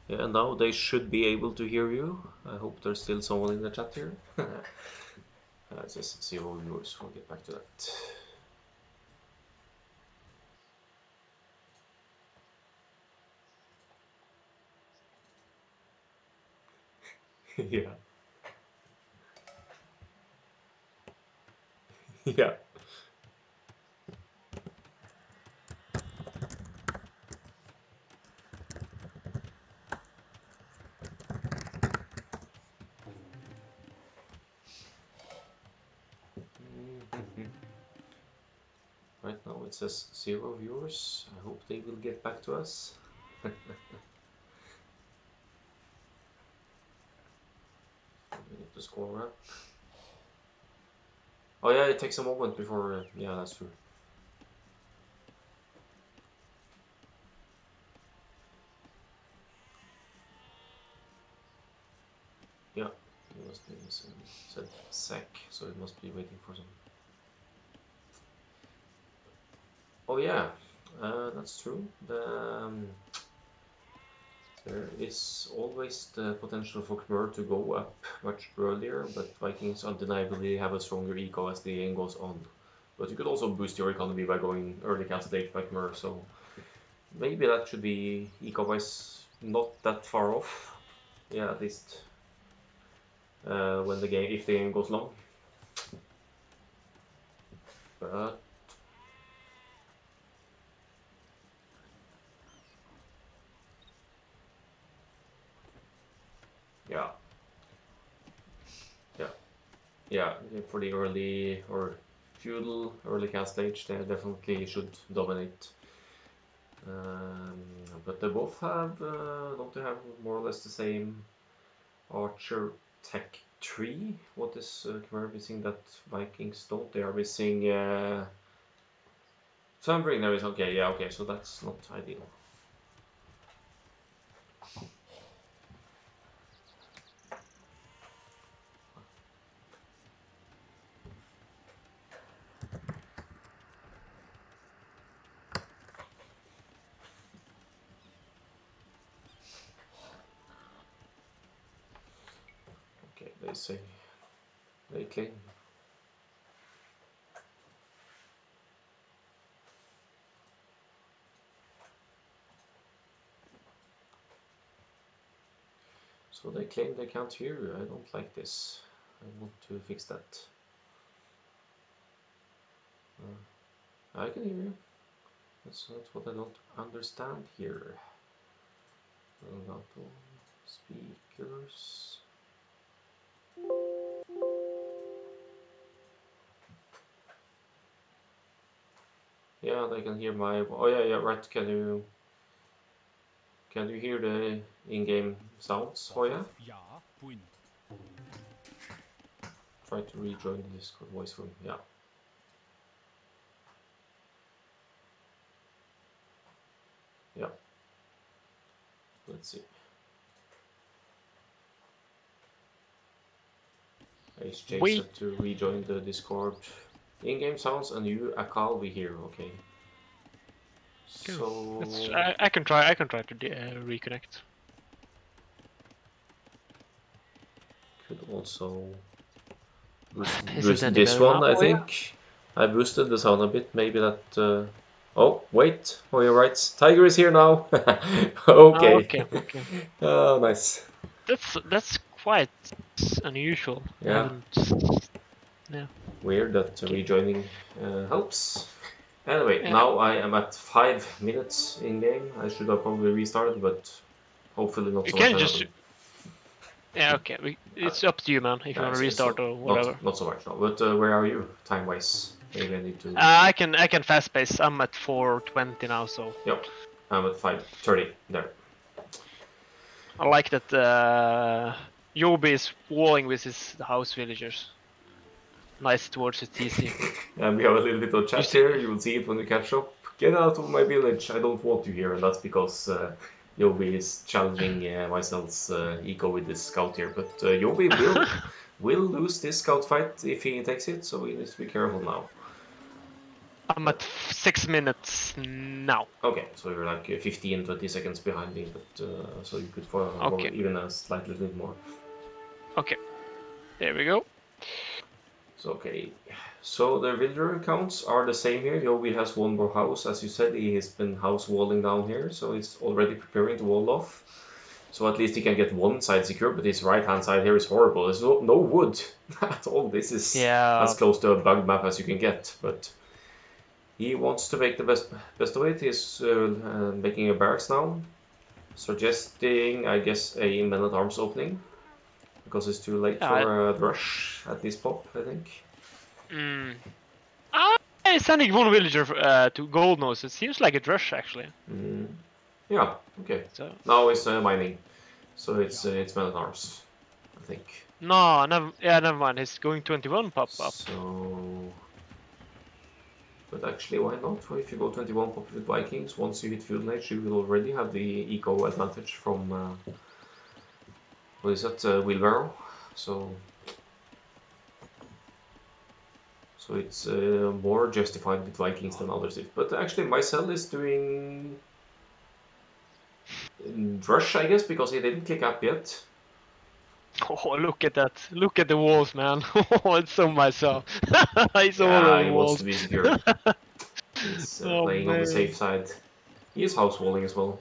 Yeah, now they should be able to hear you. I hope there's still someone in the chat here. Let's just see all viewers. We'll get back to that. Yeah. Yeah. Right now it says 0 viewers. I hope they will get back to us. We need to score up. Oh yeah, it takes a moment before. Yeah, that's true. Yeah, it must be said sec, so it must be waiting for some. Oh yeah, that's true. There is always the potential for Khmer to go up much earlier, but Vikings undeniably have a stronger eco as the game goes on. But you could also boost your economy by going early candidate by Khmer, so maybe that should be eco-wise not that far off. Yeah, at least when the game, if the game goes long. But yeah, yeah, yeah. For the early or feudal early cast stage, they definitely should dominate. But they both have, don't they have more or less the same archer tech tree? What is Khmer missing that Vikings don't? They are missing Sunbring. There is okay, yeah, okay, so that's not ideal. Okay, they say they claim. So they claim they can't hear you. I don't like this. I want to fix that. I can hear you. That's what I don't understand here. Elgato speakers. Yeah, they can hear my. Oh yeah, yeah, right. Can you hear the in-game sounds? Oh yeah. Try to rejoin the Discord voice room. Yeah. Yeah. Let's see. HJ said to rejoin the Discord. In-game sounds and you Akkal we hear. Okay. So I can try. I can try to reconnect. could also boost this one. I think I boosted the sound a bit. Maybe that. Oh wait! Oh, you're right. Tiger is here now. Okay. Okay. Oh, nice. That's quite unusual. Yeah. Yeah. Weird that rejoining helps. Anyway, now I am at 5 minutes in game. I should have probably restarted, but hopefully not so much. Just... Yeah, okay. It's up to you, man. If you want to restart or whatever. Not so much, no. But where are you, time-wise? Maybe I need to. I can fast pace. I'm at 4:20 now, so. Yep, I'm at 5:30 there. I like that JoBi is walling with his house villagers. Nice towards the TC. And we have a little bit of chat here. You will see it when we catch up. Get out of my village. I don't want you here, and that's because JoBi is challenging Myzel's eco with this scout here. But JoBi will lose this scout fight if he takes it, so he needs to be careful now. I'm at 6 minutes now. Okay, so you're like 15, 20 seconds behind me, but so you could go Okay. even a slightly bit more. Okay. There we go. So okay, so the villager counts are the same here. JoBi has one more house, as you said. He has been house walling down here, so he's already preparing to wall off. So at least he can get one side secure, but his right-hand side here is horrible. There's no wood at all. This is as close to a bug map as you can get, but he wants to make the best of it. He's making a barracks now, suggesting, I guess, a men-at-arms opening, because it's too late for a rush at this pop, I think. Sending one villager to gold nose, it seems like a rush actually. Yeah, okay. So. Now it's mining, so it's men-at-arms, I think. No, never mind. He's going 21 pop up. So, but actually, why not? If you go 21 pop with Vikings, once you hit Feudal Age, you will already have the eco advantage from what is that, wheelbarrow. So it's more justified with Vikings than others. But actually, Myzel is doing rush, I guess, because he didn't click up yet. Oh, look at that! Look at the walls, man! Oh, it's so Myzel. He's all over the walls. Wants to be secure. He's playing on the safe side. He is house walling as well.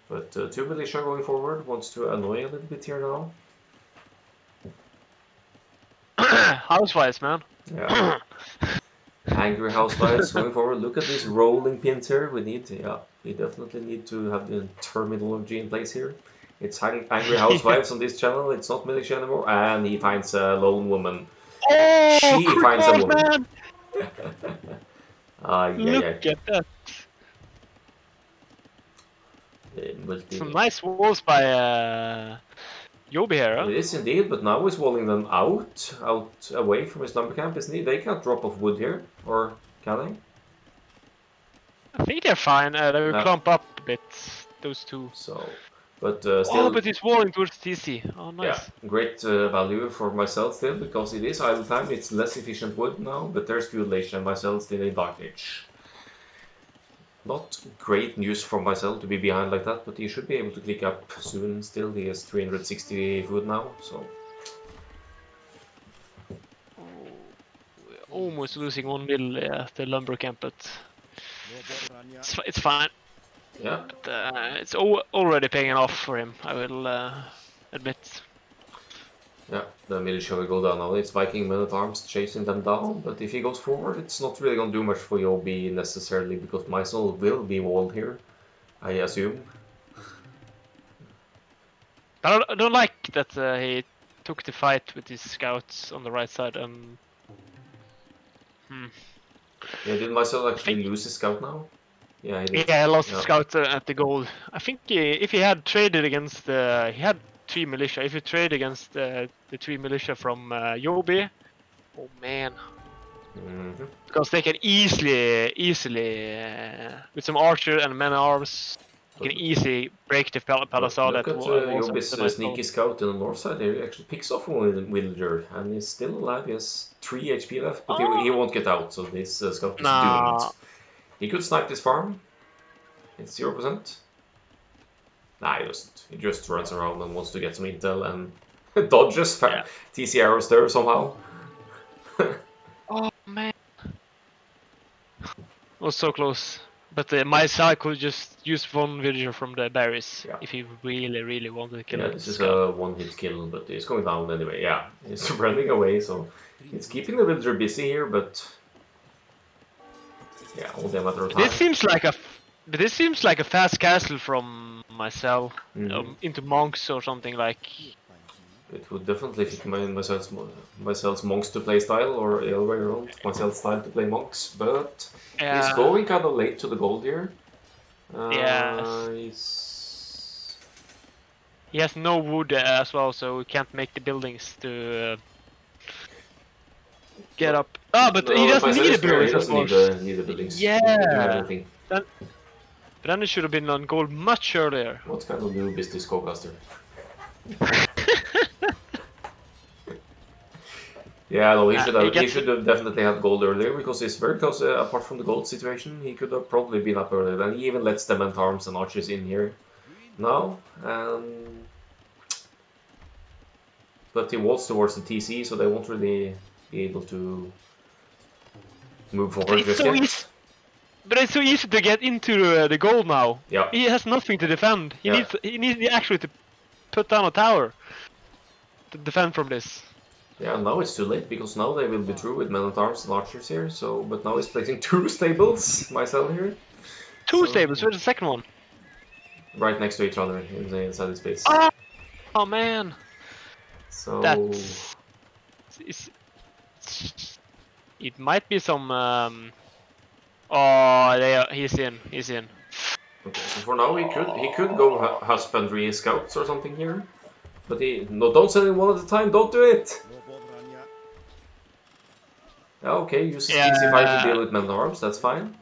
But two militia going forward wants to annoy a little bit here now. Housewives, man. Yeah. Angry housewives going forward. Look at these rolling pins here. We definitely need to have the terminology in place here. It's angry housewives on this channel. It's not militia anymore. And he finds a lone woman. Oh, she finds a woman. Look at that. Some nice walls by JoBi here. Huh? It is indeed, but now he's walling them out away from his lumber camp, isn't he? They can't drop off wood here, or can they? I think they're fine. They will clump up a bit, those two. So, but still. Oh, but he's walling towards TC. Oh, nice. Yeah, great value for Myzel still, because it is idle time. It's less efficient wood now, but there's Feudal Age and Myzel still in Dark Age. Not great news for Myzel to be behind like that, but he should be able to click up soon still. He has 360 food now, so. Almost losing 1 mil at the lumber camp, but it's fine. Yeah. But it's already paying off for him, I will admit. Yeah, the militia will go down now. It's Viking men-at-arms chasing them down, but if he goes forward, it's not really going to do much for JoBi necessarily, because Myzel will be walled here, I assume. But I don't like that he took the fight with his scouts on the right side. Yeah, did Myzel actually lose his scout now? Yeah, he did. Yeah, he lost the scout at the goal. I think if he had traded against he had 3 militia. If you trade against the 3 militia from JoBi, oh man, because they can easily with some archer and men-at-arms, you can easily break the palisade. Look at JoBi's sneaky scout in the north side. He actually picks off one villager, and he's still alive. He has 3 HP left, but he won't get out. So this scout is doomed. He could snipe this farm. It's 0%. Nah, he doesn't. He just runs around and wants to get some intel and dodges TC arrows there somehow. Oh man, was so close. But Myzel could just use one villager from the berries if he really wanted to kill him. Yeah, this is a one-hit kill, but he's going down anyway. Yeah, he's running away, so he's keeping the villager busy here, but yeah, only a matter of time. This seems like a fast castle from Myzel into monks or something like. It would definitely fit Myzel's monks to play style, or the other way around, Myzel's style to play monks, but he's going kind of late to the gold here. He has no wood as well, so he can't make the buildings to get up. But he doesn't need the buildings, of course. He doesn't need the buildings. Yeah. But then it should have been on gold much earlier. What kind of noob is this co-caster? Yeah, no, he should He have. He gets should have definitely had gold earlier because he's very close. Apart from the gold situation, he could have probably been up earlier. And he even lets the men arms and archers in here now. But he walks towards the TC, so they won't really be able to move forward it's just so easy, yet. but it's so easy to get into the goal now. Yeah, He has nothing to defend. yeah. He needs actually to put down a tower to defend from this. Yeah, now it's too late because now they will be through with men at arms and archers here. So, but now he's placing two stables, Myzel here. Two So, stables. Where's the second one? right next to each other in the inside the space. Oh man, So that's it might be some. Oh, he's in. He's in. okay, so for now he could go husbandry scouts or something here, but no, don't send him one at a time. Don't do it. Yeah, okay, use TC5 to deal with men at arms. That's fine.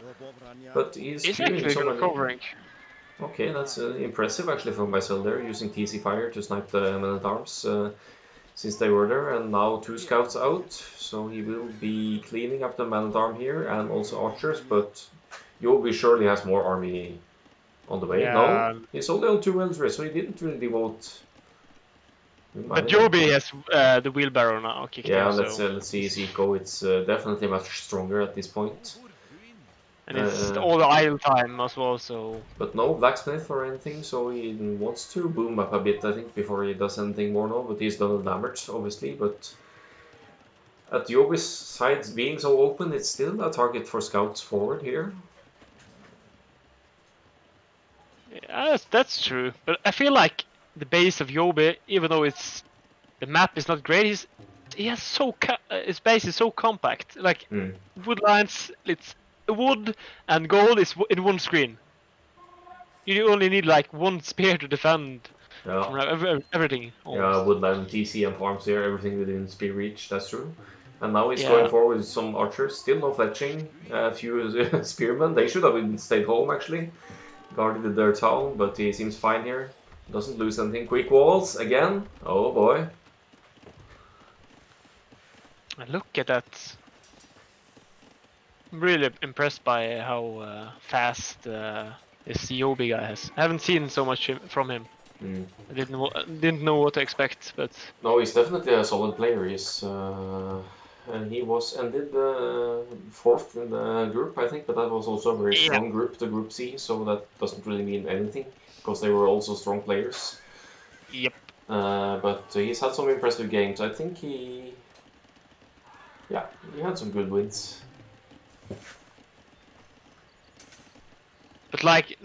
But he's clearing actually so many. recovering. Okay, that's impressive actually from Myzel there, using TC Fire to snipe the men at arms since they were there, and now two scouts out, so he will be cleaning up the man at arm here and also archers, but JoBi surely has more army on the way. Yeah. No, he's only on 2 military, so he didn't really devote. But JoBi has the wheelbarrow now kicking. Yeah, in, let's see his eco. It's definitely much stronger at this point. And it's all the idle time as well, so... But no blacksmith or anything, so he wants to boom up a bit, I think, before he does anything more now. But he's done the damage, obviously. But at JoBi's sides being so open, it's still a target for scouts forward here. Yeah, that's true. But I feel like the base of JoBi, even though the map is not great, his base is so compact. Like wood lines, it's wood and gold is in one screen. You only need like one spear to defend from everything. Almost. Yeah, woodland, TC and farms here, everything within spear reach, that's true. And now he's going forward with some archers, still no fletching, a few spearmen. They should have stayed home actually, guarded their town, but he seems fine here. Doesn't lose anything. Quick walls again. Oh boy. Look at that. I'm really impressed by how fast this JoBi guy is. I haven't seen so much from him. I didn't know what to expect, but... No, he's definitely a solid player. And he ended 4th in the group, I think, but that was also a very strong group, the Group C, so that doesn't really mean anything, because they were also strong players. Yep. But he's had some impressive games. I think he had some good wins. But like,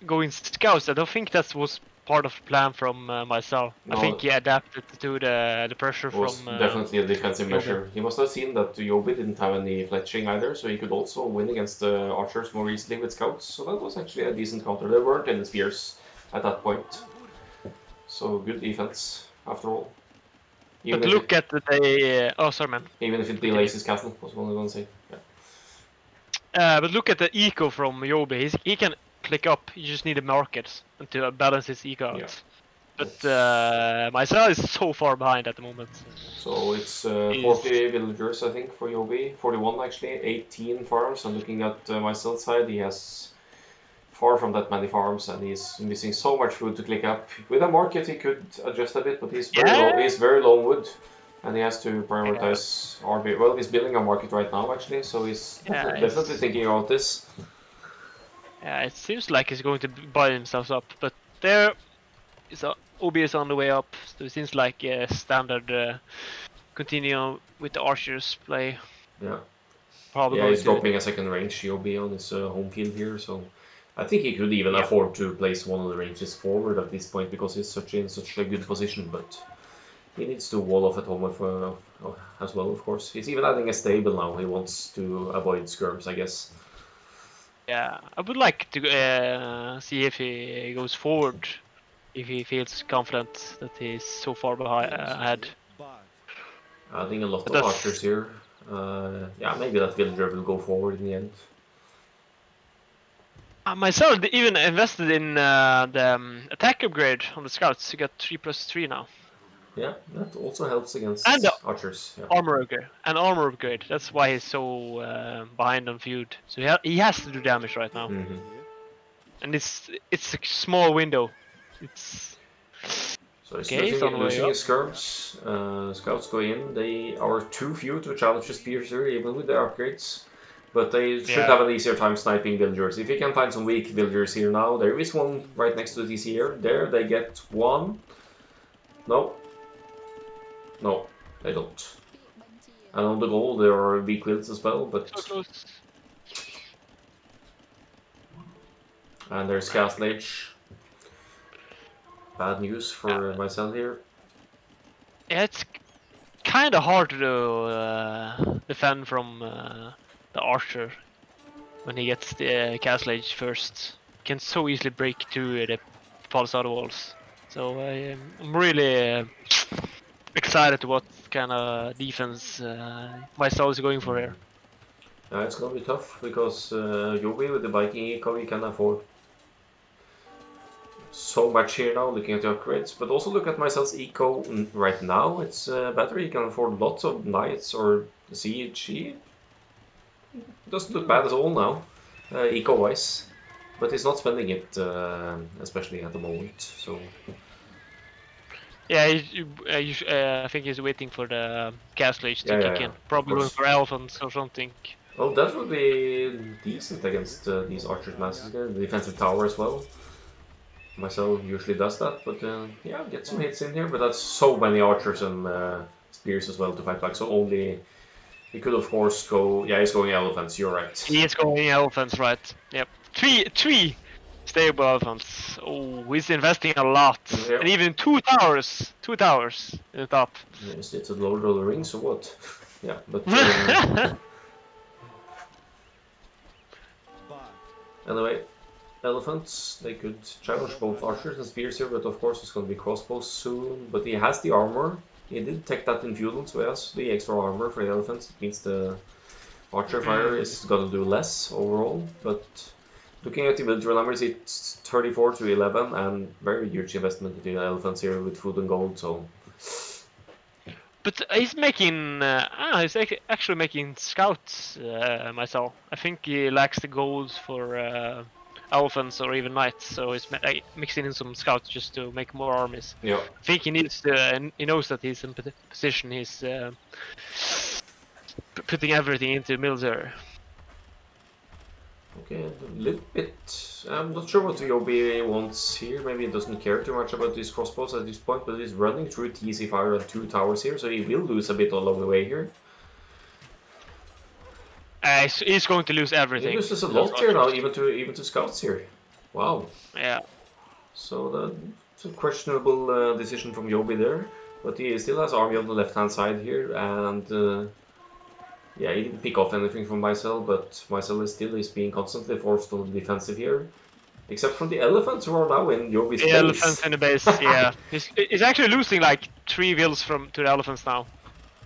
going scouts, I don't think that was part of the plan from Myzel. No, I think he adapted to the pressure from... definitely a defensive measure. He must have seen that JoBi didn't have any fletching either, so he could also win against the archers more easily with scouts. So that was actually a decent counter. There weren't any spears at that point. So good defense, after all. But look at the... oh, sorry, man. Even if it delays his castle, was what I was going to say. But look at the eco from JoBi. He can click up. You just need a market to balance his eco out. Yeah. But Myzel is so far behind at the moment. So it's 40 villagers, I think, for JoBi. 41 actually. 18 farms. And looking at Myzel's side, he has far from that many farms, and he's missing so much food to click up. With a market, he could adjust a bit, but he's very low wood. And he has to prioritize RB. Well, he's building a market right now, actually, so he's definitely thinking about this. Yeah, it seems like he's going to buy himself up, but there is OB is on the way up, so it seems like a standard continue with the archers play. Yeah. Probably he's dropping a second range JoBi on his home field here, so I think he could even afford to place one of the ranges forward at this point because he's in such a good position, but he needs to wall off at home as well, of course. He's even adding a stable now. He wants to avoid skirms, I guess. Yeah, I would like to see if he goes forward, if he feels confident that he's so far ahead. Adding a lot of archers here. Maybe that villager will go forward in the end. Myself even invested in the attack upgrade on the scouts. You got 3+3 now. Yeah, that also helps against And the archers. Yeah. armor upgrade. And armor upgrade. That's why he's so behind on feud. So he has to do damage right now. Mm-hmm. And it's a small window. It's So he's okay. It's on the way losing up. his skirms. Scouts go in. They are too few to challenge his spears here, even with their upgrades. But they should have an easier time sniping villagers. If you can find some weak villagers here now, there is one right next to the TC here. There, they get one. No. No, they don't. And on the goal, there are weak wills as well, but... So close. And there's Castle Age. Bad news for Myzel here. Yeah, it's kind of hard to defend from the archer when he gets the castle age first. Can so easily break through the palisade walls. So I'm really excited to what kind of defense Myzel is going for here. It's gonna be tough because JoBi with the Viking eco, he can afford so much here now, looking at the upgrades, but also look at Myzel's eco right now. It's better. He can afford lots of knights or siege. He doesn't look bad at all now, eco wise, but he's not spending it, especially at the moment. So yeah, I think he's waiting for the castle age to kick in. Probably going for elephants or something. Oh, that would be decent against these archers masses here. The defensive tower as well. Myzel usually does that, but yeah, get some hits in here. But that's so many archers and spears as well to fight back. So only he could of course go. Yeah, he's going elephants. You're right. He is going elephants, right? Yep. Three stable elephants. Oh, he's investing a lot, and even two towers in the top. Is it a Lord of the Rings or what? Yeah, but anyway. Elephants, they could challenge both archers and spears here, but of course it's going to be crossbows soon. But he has the armor. He did take that in feudal, so he has the extra armor for the elephants. It means the archer fire is going to do less overall. But looking at the villager numbers, it's 34 to 11, and very huge investment in the elephants here with food and gold. So, but he's making, he's actually making scouts Myzel. I think he lacks the gold for. Elephants or even knights, so he's mixing in some scouts just to make more armies. Yeah. I think he needs to, and he knows that he's in position. He's putting everything into military. Okay, a little bit. I'm not sure what JoBi wants here. Maybe he doesn't care too much about these crossbows at this point, but he's running through TC fire and 2 towers here, so he will lose a bit along the way here. He's going to lose everything. He loses a lot here now, even to scouts here. Wow. Yeah. So that's a questionable decision from JoBi there, but he still has army on the left-hand side here, and yeah, he didn't pick off anything from Myzel, but Myzel is being constantly forced on the defensive here, except from the elephants who are now in JoBi's base. The elephants in the base, yeah. He's actually losing like 3 vills to the elephants now,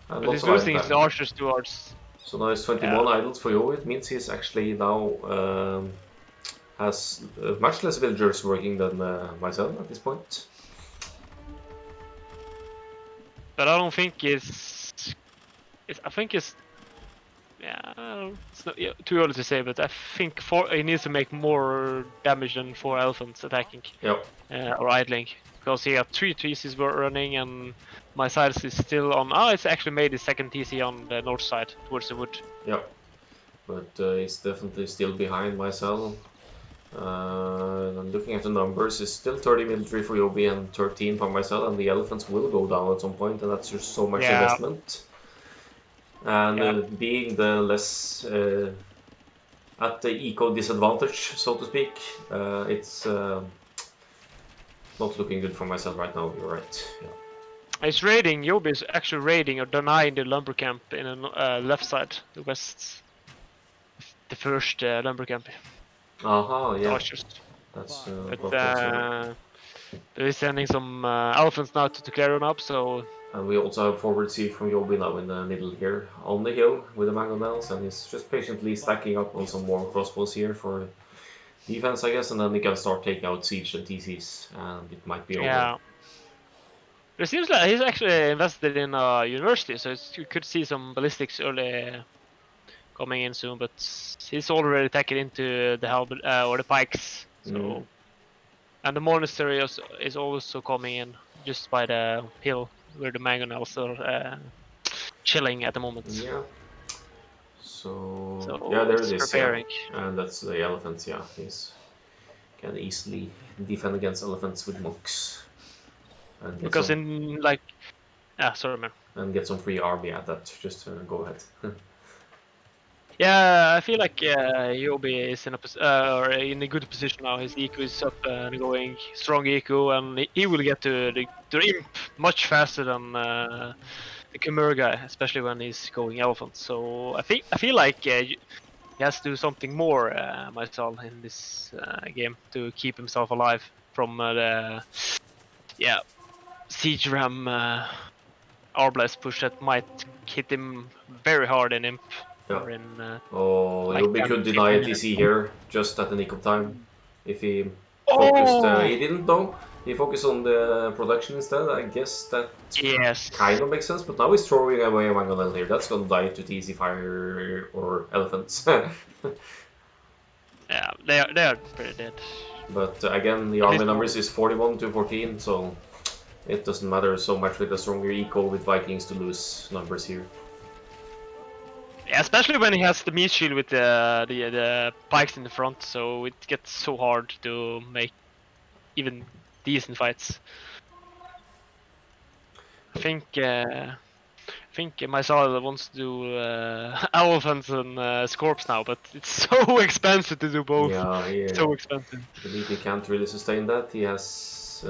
and but he's losing his archers towards. So now it's 21 idols for JoBi. It means he's actually now has much less villagers working than Myzel at this point. But I don't think I think it's not too early to say, but I think he needs to make more damage than 4 elephants attacking. Yep. Or idling, because he got 3 TCs running, and my side is still on. It's actually made his second TC on the north side towards the wood. Yeah, but he's definitely still behind Myzel. Looking at the numbers, it's still 30 military for JoBi and 13 for Myzel, and the elephants will go down at some point, and that's just so much investment. And being the less at the eco disadvantage, so to speak, it's not looking good for Myzel right now. You're right. Yeah. It's raiding. JoBi is actually raiding or denying the lumber camp in the left side, the west. The first lumber camp. Yeah. Archers. That's but they're sending some elephants now to clear them up, so. And we also have forward siege from JoBi now in the middle here, on the hill with the mangonels, and he's just patiently stacking up on some more crossbows here for defense, I guess, and then he can start taking out siege and TCs, and it might be over. It seems like he's actually invested in a university, so you could see some ballistics early coming in soon. But he's already taken into the halberd or the pikes. So and the monastery is also coming in just by the hill where the mangonels are chilling at the moment. Yeah. So yeah, So there it it's is. Yeah, preparing. and that's the elephants. Yeah, he's can easily defend against elephants with monks and get Because some in like, sorry man. and get some free army at that. Just go ahead. Yeah, I feel like JoBi is in or in a good position now. His EQ is up and going, strong EQ, and he will get to the imp much faster than the Khmer guy, especially when he's going elephant. So I feel like he has to do something more, Myzel, in this game to keep himself alive from the siege ram Arblast push that might hit him very hard in imp. Yeah. Or in Oh, like Yobi 10, could deny 15 a minutes. TC here just at the nick of time. If he focused, Oh! he didn't though. He focused on the production instead. I guess that Yes. kind of makes sense. But now he's throwing away a Mangonel here. That's gonna die to TC fire or elephants. Yeah, they are pretty dead. But again, the At army least numbers one. is 41 to 14, so it doesn't matter so much with a stronger eco with Vikings to lose numbers here. Yeah, especially when he has the meat shield with the pikes in the front, so it gets so hard to make even decent fights. I think Myzel wants to do elephants and scorps now, but it's so expensive to do both. Yeah, So expensive. I believe he can't really sustain that. He has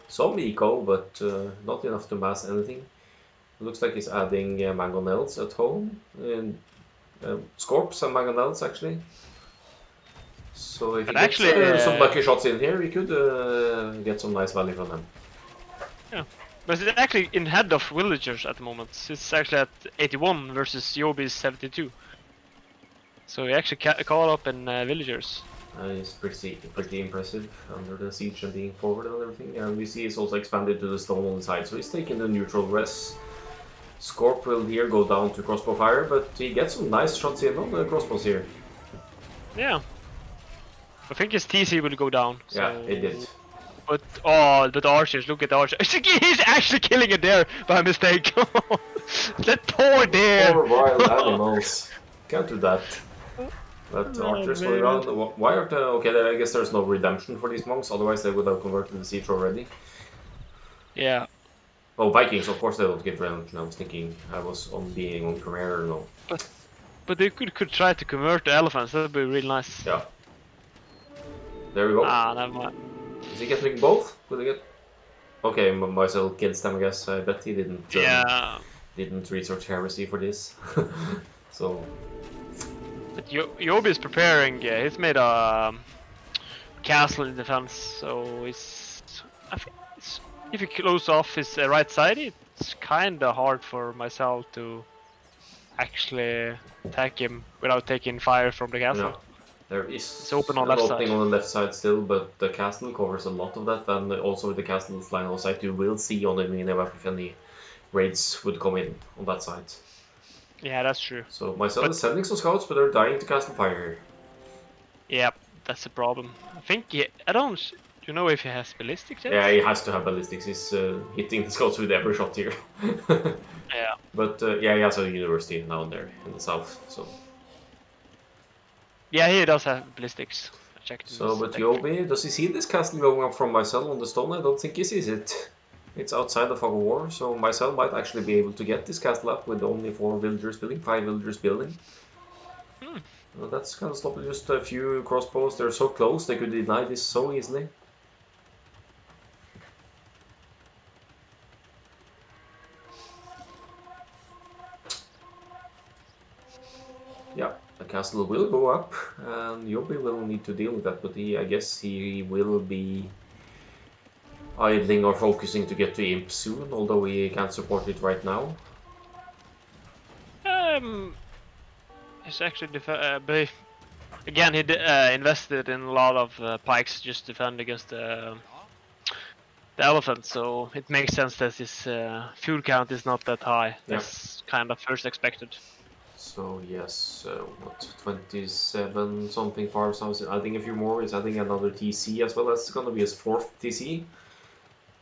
some eco, but not enough to mass anything. Looks like he's adding mangonels at home, and scorps and mangonels actually. So if he But gets actually, some lucky shots in here, he could get some nice value from them. yeah. But it's actually in head of villagers at the moment. It's actually at 81 versus JoBi's 72. So he actually caught up in villagers. It's pretty impressive under the siege and being forward and everything. And we see he's also expanded to the stone on the side, so he's taking the neutral res. Scorp will here go down to crossbow fire, but he gets some nice shots in on the crossbows here. Yeah. I think his TC will go down. So... Yeah, it did. But but archers, look at the archers. He's actually killing a deer by mistake. That poor deer. Poor wild animals. Can't do that. But Oh, archers going man. around. Why are the... Okay, I guess there's no redemption for these monks, otherwise they would have converted the siege already. Yeah. Oh, Vikings, of course they don't get redemption. I was thinking I was on being on career, no. But they could try to convert the elephants. That'd be really nice. Yeah. There we go. Ah, never mind. Is he getting both? Will he get... Okay, Myzel kills them, I guess. I bet he didn't research heresy for this. So... But JoBi is preparing. He's made a castle in defense, so I think if you close off his right side, it's kind of hard for Myzel to actually attack him without taking fire from the castle. No. There is open on an left opening side. on the left side still, but the castle covers a lot of that, and also with the castle's line of sight, you will see on the mini-map if any raids would come in on that side. Yeah, that's true. So Myzel is sending some scouts, but they're dying to castle fire here. Yeah, that's the problem. I think I don't. Do you know if he has ballistics yet? Yeah, he has to have ballistics. He's hitting the scouts with every shot here. Yeah. But yeah, he has a university down there in the south, so... Yeah, he does have ballistics. I checked. So, but JoBi, does he see this castle going up from Myzel on the stone? I don't think he sees it. It's outside the fog of war, so Myzel might actually be able to get this castle up with only 4 villagers building, 5 villagers building. Well, that's kind of stopping just a few crossbows. They're so close, they could deny this so easily. Yeah, the castle will go up, and JoBi will need to deal with that, but I guess he will be idling or focusing to get to Imp soon, although he can't support it right now. He's actually but again he invested in a lot of pikes just to defend against the the elephant, so it makes sense that his fuel count is not that high. Yeah. That's kind of first expected. So yes, what 27 something farms now. Adding a few more. He's adding another TC as well. That's gonna be his 4th TC.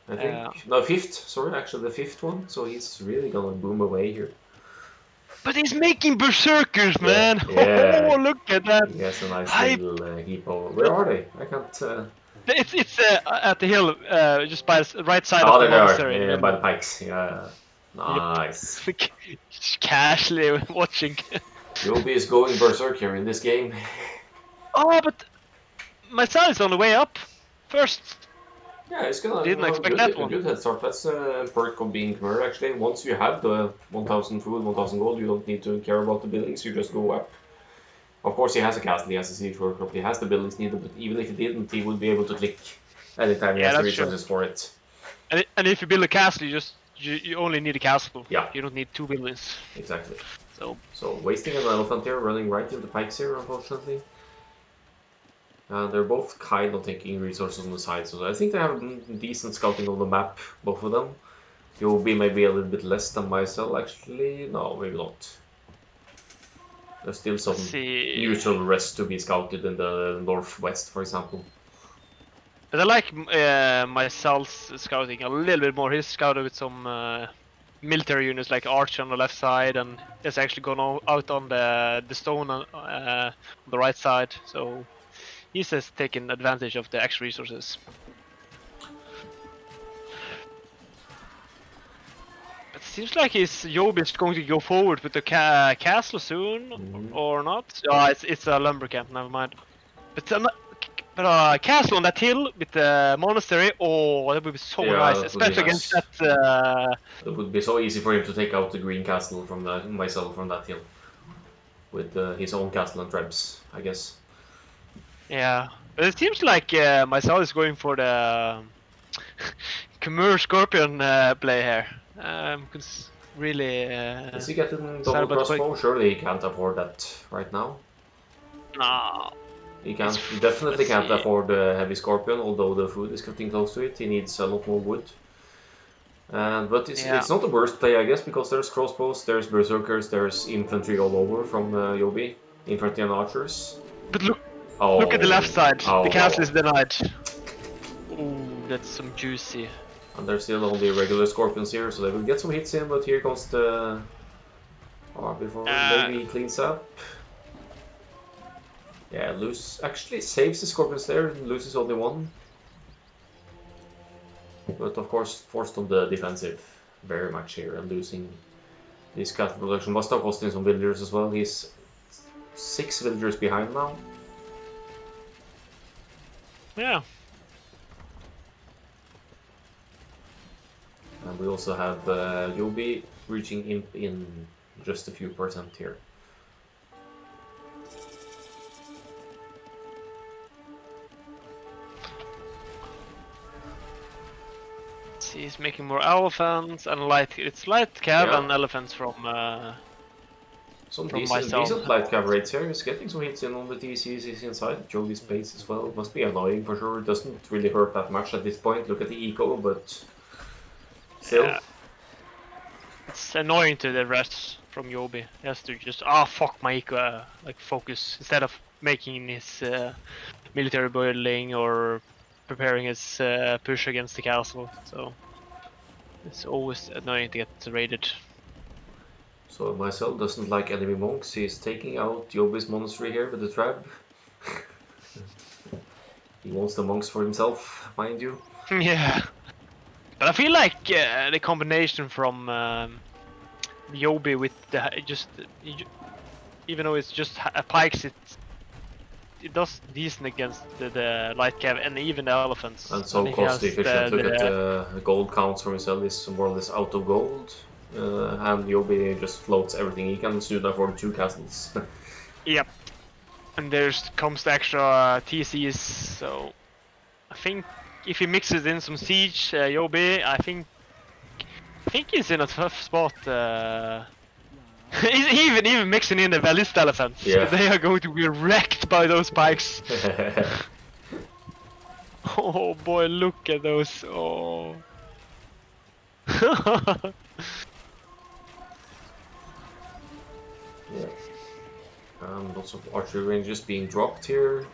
I think no 5th. Sorry, actually the 5th one. So he's really gonna boom away here. But he's making berserkers, Yeah, man! yeah. Oh, look at that! He has a nice Hype. little hippo. Where are they? I can't. It's at the hill, just by the right side Oh, of the there they are. monastery. Yeah, by the pikes. Yeah. Nice. Yep. Just casually watching. JoBi is going berserker in this game. Oh, but Myzel is on the way up. First. Yeah, it's gonna Didn't have expect good, that a one. good head start. That's a perk of being Khmer actually. Once you have the 1000 food, 1000 gold, you don't need to care about the buildings, you just go up. Of course, he has a castle, he has a siege workshop, he has the buildings needed, but even if he didn't, he would be able to click anytime he has the resources for it. And if you build a castle, you only need a castle. Yeah. You don't need 2 buildings. Exactly. So wasting an elephant here, running right into the pikes here, unfortunately. And they're both kind of taking resources on the side, so I think they have decent scouting on the map, both of them. JoBi maybe a little bit less than Myzel, actually. No, maybe not. There's still some neutral rest to be scouted in the northwest, for example. But I like Myzel's scouting a little bit more. He's scouted with some military units like Arch on the left side, and it's actually gone out on the stone on the right side. So he's just taking advantage of the extra resources. It seems like JoBi is going to go forward with the castle soon, or not? Oh, it's a lumber camp. Never mind. But a castle on that hill with the monastery. Oh, that would be so nice, especially against that. It would be so easy for him to take out the green castle from Myzel from that hill, with his own castle and trebs, I guess. Yeah, but it seems like Myzel is going for the Khmer Scorpion play here. Cause really. Is he getting double crossbow? Surely he can't afford that right now. No. He definitely can't afford the heavy scorpion, although the food is getting close to it. He needs a lot more wood. But it's not the worst play, I guess, because there's crossbows, there's berserkers, there's infantry all over from JoBi, infantry and archers. But look at the left side. The castle is denied. Ooh, that's some juicy. And there's still only regular scorpions here, so they will get some hits in. But here comes the before maybe he cleans up. Yeah, actually saves the scorpions there, loses only one. But of course, forced on the defensive very much here, and losing this cattle production must have cost him some villagers as well. He's 6 villagers behind now. Yeah. And we also have JoBi reaching imp in just a few percent here. He's making more elephants and it's light cav and elephants from some decent light cav rates here. He's getting some hits in on the DCs. He's inside JoBi's base as well. It must be annoying for sure. It doesn't really hurt that much at this point. Look at the eco, but still. Yeah. It's annoying to the rest from JoBi. He has to just fuck my eco, like focus instead of making his military building or preparing his push against the castle, so it's always annoying to get raided. So Myzel doesn't like enemy monks. He's taking out JoBi's monastery here with the trap. He wants the monks for himself, mind you. Yeah, but I feel like the combination from JoBi with even though it's just pikes, it does decent against the light cav and even the elephants. And so cost efficient. Look at the gold counts for himself is more or less out of gold. And JoBi just floats everything he can soon afford 2 castles. Yep. And comes the extra TCs, so I think if he mixes in some siege, JoBi, I think he's in a tough spot. Even mixing in the ballista elephants. Yeah. They are going to be wrecked by those pikes. Oh boy, look at those. Oh. Yeah. Lots of archery ranges being dropped here.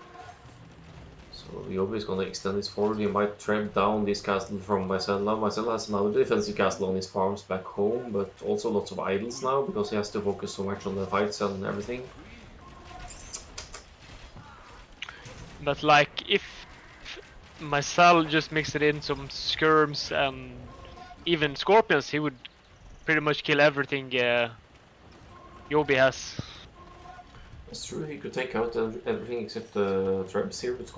So JoBi is gonna extend his forward. He might tramp down this castle from Myzel now. Myzel has another defensive castle on his farms back home, but also lots of idols now because he has to focus so much on the fights and everything. But like, if Myzel just mixed it in some skirms and even scorpions, he would pretty much kill everything JoBi has. It's true, he could take out everything except the trebs here with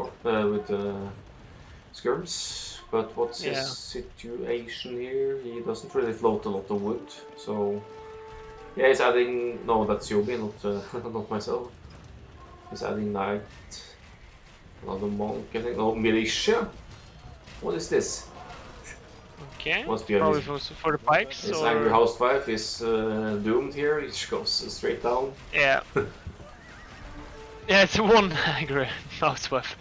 skirms. But what's his situation here? He doesn't really float a lot of wood, so yeah, he's adding. No, that's JoBi, not not Myzel. He's adding knight, another monk, I think. Oh, militia. What is this? Okay. Must be probably for the pikes. His or... angry housewife is doomed here. He goes straight down. Yeah. Yeah, it's one angry housewife.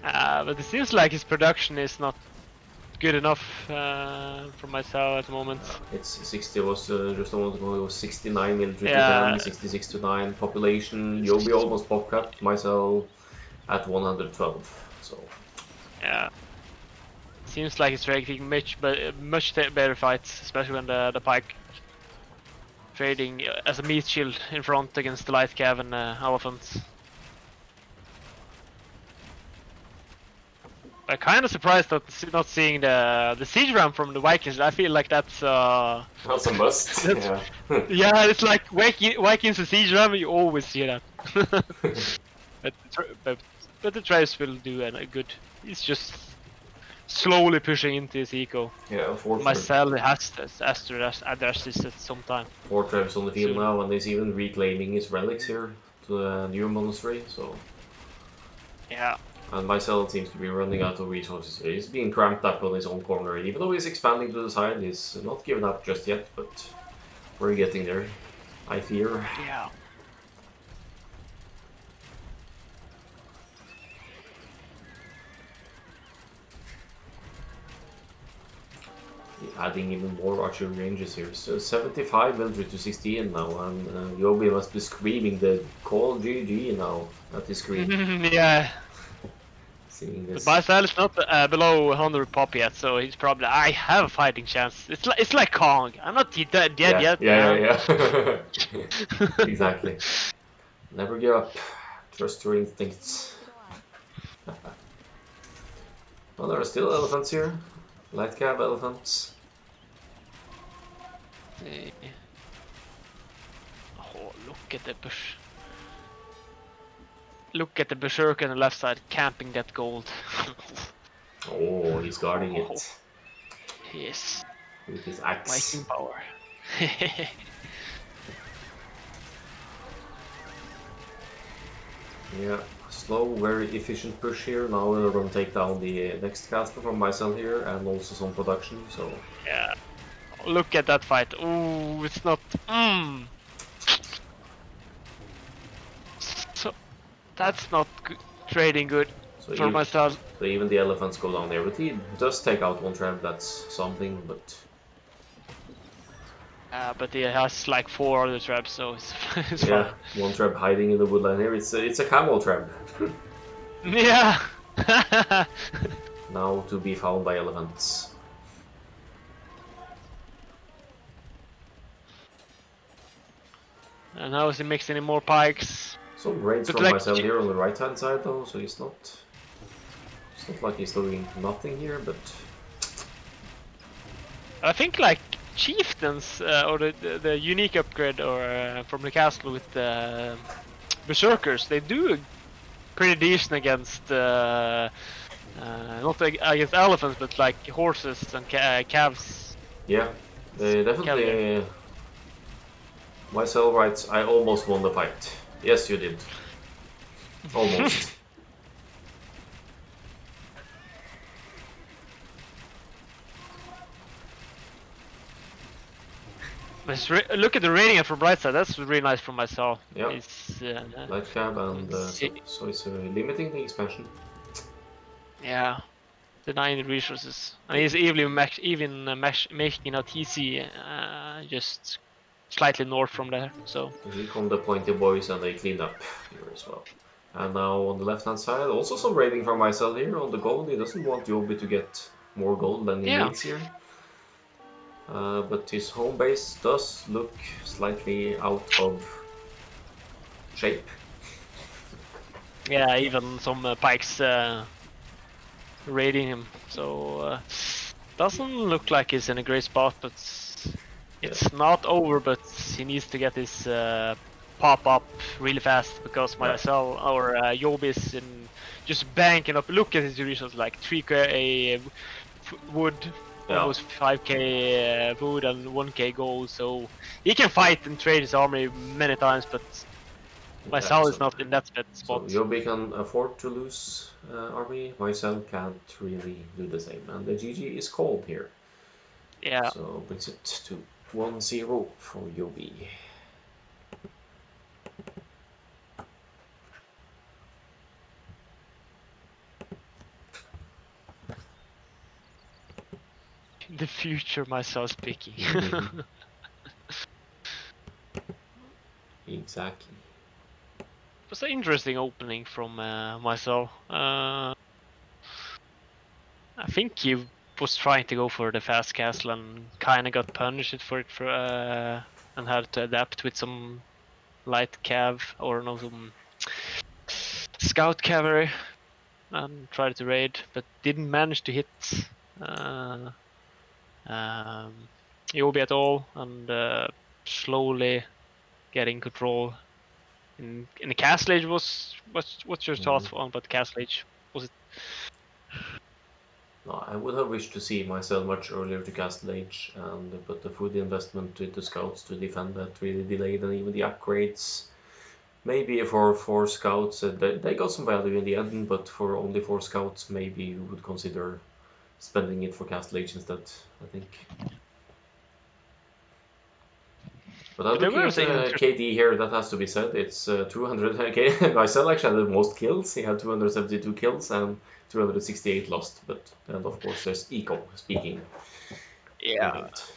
But it seems like his production is not good enough for Myzel at the moment. It's 60 was just a moment ago. It was 69 military Yeah. to 10, 66 to 9 population. JoBi almost pop capped. Myzel at 112. So Yeah. Seems like it's taking much better fights, especially when the pike trading as a meat shield in front against the light cav and elephants. I'm kind of surprised that not seeing the siege ram from the Vikings. I feel like that's a must. Yeah. Yeah, it's like Vikings and siege ram. You always see that. but the tribes will do a good. It's just slowly pushing into his eco. Yeah, Myzel has to address this at some time. 4 tribes on the field now, and he's even reclaiming his relics here to the new monastery. So yeah. And Myzel seems to be running out of resources. He's being cramped up on his own corner. Even though he's expanding to the side, he's not given up just yet, but we're getting there, I fear. Yeah. Adding even more archery ranges here. So 75 military to 16 now, and JoBi must be screaming the call GG now at the screen. Yeah. Seeing this. But Myzel is not below 100 pop yet, so he's probably. I have a fighting chance. It's like Kong. I'm not dead yet. Yeah. Exactly. Never give up. Trust your instincts. Well, there are still elephants here. Light cab elephants. Oh, look at the bush. Look at the berserker on the left side camping that gold. Oh, he's guarding it. Yes. With his axe. Viking power. Yeah, slow, very efficient push here. Now we're gonna take down the next caster from Myzel here, and also some production. So yeah. Look at that fight. Ooh, it's not. So that's not trading good for Myzel. So even the elephants go down there, but he does take out one trap. That's something, but. But he has like 4 other traps, so it's fine. One trap hiding in the woodland here. It's a camel trap. Yeah. Now to be found by elephants. And now is he mixing in more pikes? Some raids from Myzel here on the right hand side though, so it's not like he's doing nothing here, but I think like chieftains or the unique upgrade or from the castle with the berserkers, they do pretty decent against not against elephants, but like horses and calves. Yeah, they definitely. Myzel writes, I almost won the fight. Yes, you did. Almost. Look at the rating from right side. That's really nice from Myzel. Yeah. Light cab and so it's limiting the expansion. Yeah, denying the resources. And he's even making out TC just slightly north from there. So Here come the pointy boys and they clean up here as well. And now on the left hand side, also some raiding from Myzel here on the gold. He doesn't want JoBi to get more gold than he yeah, needs here. But his home base does look slightly out of shape. yeah, even some pikes raiding him. So doesn't look like he's in a great spot, but it's not over. But he needs to get his pop up really fast because Myzel or JoBi is in just banking up. Look at his results, like 3k wood, almost 5k wood and 1k gold. So he can fight and trade his army many times, but Myzel is not in that spot. So JoBi can afford to lose army. Myzel can't really do the same, and the GG is called here. Yeah. So brings it to 1-0 for JoBi. The future Myzel speaking. Exactly. It was an interesting opening from Myzel. I think he was trying to go for the fast castle and kind of got punished for it and had to adapt with some light cav or no some scout cavalry and tried to raid, but didn't manage to hit JoBi at all, and slowly getting control. In the castle age what's your thoughts on about castle age? Was it? No, I would have wished to see Myzel much earlier to Castle Age, but the food investment with the scouts to defend that really delayed, and even the upgrades. Maybe for 4 scouts, they got some value in the end, but for only 4 scouts, maybe you would consider spending it for Castle Age instead, I think. But I'm There looking were at the KD here, that has to be said. It's 200. Okay, Myzel actually had the most kills. He had 272 kills and 268 lost. And of course, there's Eco speaking in Yeah, it.